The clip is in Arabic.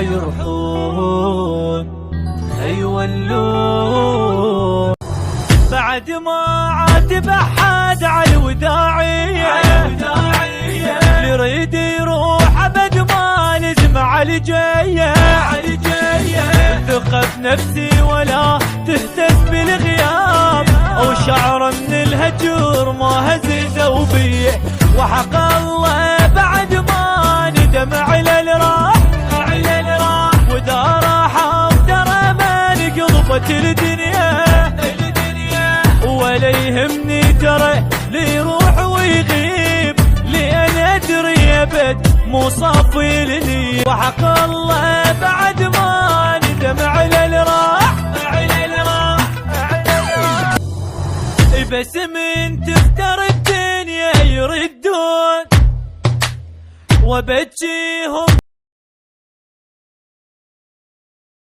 ما يرحون يولون. بعد ما عاتب احد على الوداعية اللي يريد يروح ابد ما لزم على جاية. ثقة في نفسي ولا تهتز بالغياب، او شعر من الهجر ما هز ذوبي. وحق الله بعد ما ندم على الراح ودا راح ترى ما نقضبت الدنيا. ولا يهمني ترى لي يروح ويغيب، لأن أدري أبد مو صافي لي. وحق الله بعد ما ندم على الراح بس من تفتر الدنيا يردون، وبجيهم